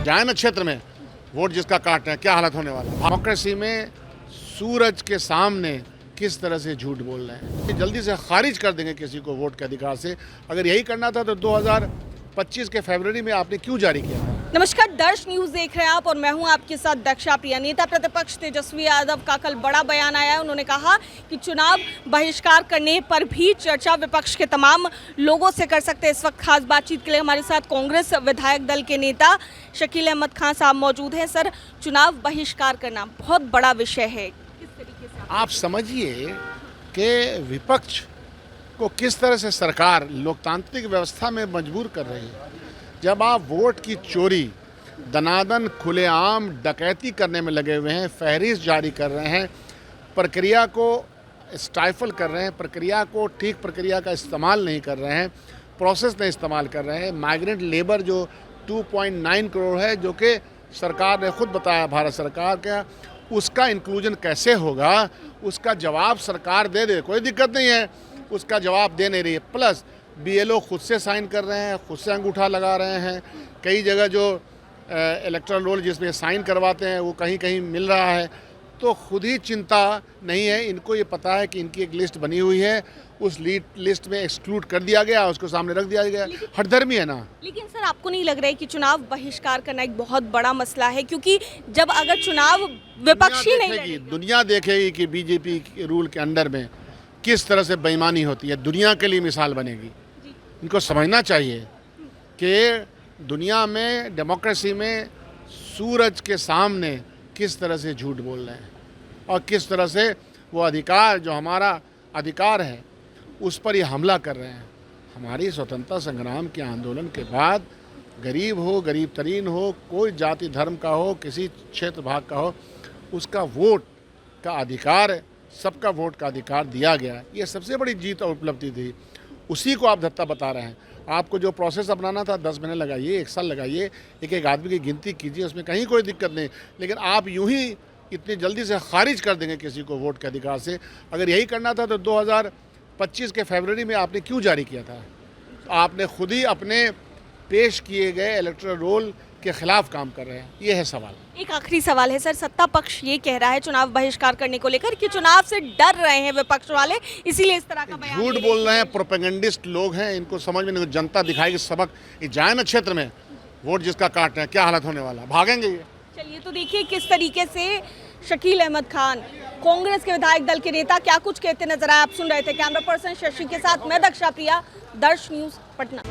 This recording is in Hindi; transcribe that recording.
जाए ना क्षेत्र में वोट जिसका काट रहे हैं, क्या हालत होने वाला है। डेमोक्रेसी में सूरज के सामने किस तरह से झूठ बोल रहे हैं। जल्दी से खारिज कर देंगे किसी को वोट के अधिकार से। अगर यही करना था तो 2025 के फरवरी में आपने क्यों जारी किया था। नमस्कार, दर्श न्यूज देख रहे हैं आप और मैं हूं आपके साथ दक्षा प्रिया। नेता प्रतिपक्ष तेजस्वी यादव का कल बड़ा बयान आया है। उन्होंने कहा कि चुनाव बहिष्कार करने पर भी चर्चा विपक्ष के तमाम लोगों से कर सकते हैं। इस वक्त खास बातचीत के लिए हमारे साथ कांग्रेस विधायक दल के नेता शकील अहमद खान साहब मौजूद हैं। सर, चुनाव बहिष्कार करना बहुत बड़ा विषय है, किस तरीके से आप समझिए कि विपक्ष को किस तरह से सरकार लोकतांत्रिक व्यवस्था में मजबूर कर रही है। जब आप वोट की चोरी, दनादन, खुलेआम डकैती करने में लगे हुए हैं, फहरिस्त जारी कर रहे हैं, प्रक्रिया को स्टाइफल कर रहे हैं, प्रक्रिया को ठीक प्रक्रिया का इस्तेमाल नहीं कर रहे हैं, प्रोसेस नहीं इस्तेमाल कर रहे हैं। माइग्रेंट लेबर जो 2.9 करोड़ है, जो कि सरकार ने खुद बताया, भारत सरकार का, उसका इंक्लूजन कैसे होगा, उसका जवाब सरकार दे दे, कोई दिक्कत नहीं है, उसका जवाब दे नहीं रही है। प्लस BLO खुद से साइन कर रहे हैं, खुद से अंगूठा लगा रहे हैं। कई जगह जो इलेक्टोरल रोल जिसमें साइन करवाते हैं वो कहीं कहीं मिल रहा है। तो खुद ही चिंता नहीं है, इनको ये पता है कि इनकी एक लिस्ट बनी हुई है, उस लिस्ट में एक्सक्लूड कर दिया गया, उसको सामने रख दिया गया। हठधर्मी है ना। लेकिन सर, आपको नहीं लग रहा है कि चुनाव बहिष्कार करना एक बहुत बड़ा मसला है? क्योंकि जब अगर चुनाव विपक्षी नहीं लड़ेगी, दुनिया देखेगी कि BJP के रूल के अंडर में किस तरह से बेईमानी होती है, दुनिया के लिए मिसाल बनेगी। इनको समझना चाहिए कि दुनिया में, डेमोक्रेसी में सूरज के सामने किस तरह से झूठ बोल रहे हैं और किस तरह से वो अधिकार, जो हमारा अधिकार है, उस पर ये हमला कर रहे हैं। हमारी स्वतंत्रता संग्राम के आंदोलन के बाद गरीब हो, गरीब तरीन हो, कोई जाति धर्म का हो, किसी क्षेत्र भाग का हो, उसका वोट का अधिकार, सबका वोट का अधिकार दिया गया। ये सबसे बड़ी जीत और उपलब्धि थी। उसी को आप धत्ता बता रहे हैं। आपको जो प्रोसेस अपनाना था 10 महीने लगाइए, 1 साल लगाइए, एक एक आदमी की गिनती कीजिए, उसमें कहीं कोई दिक्कत नहीं। लेकिन आप यूं ही इतनी जल्दी से खारिज कर देंगे किसी को वोट के अधिकार से। अगर यही करना था तो 2025 के फरवरी में आपने क्यों जारी किया था। आपने खुद ही अपने पेश किए गए इलेक्टोरल रोल के खिलाफ काम कर रहे हैं। ये है सवाल। एक आखिरी सवाल है सर, सत्ता पक्ष ये कह रहा है चुनाव बहिष्कार करने को लेकर कि चुनाव से डर रहे हैं विपक्ष वाले, इसीलिए इस तरह का बयान झूठ बोल रहे हैं। प्रोपेगेंडिस्ट लोग हैं, इनको समझ में नहीं। जनता दिखाएगी सबक। जाए ना क्षेत्र में वोट जिसका काट रहे हैं, क्या हालत होने वाला है, भागेंगे ये। चलिए, तो देखिए किस तरीके से शकील अहमद खान, कांग्रेस के विधायक दल के नेता, क्या कुछ कहते नजर आए। आप सुन रहे थे। कैमरा पर्सन शशि के साथ मैं दक्षा प्रिया, दर्श न्यूज, पटना।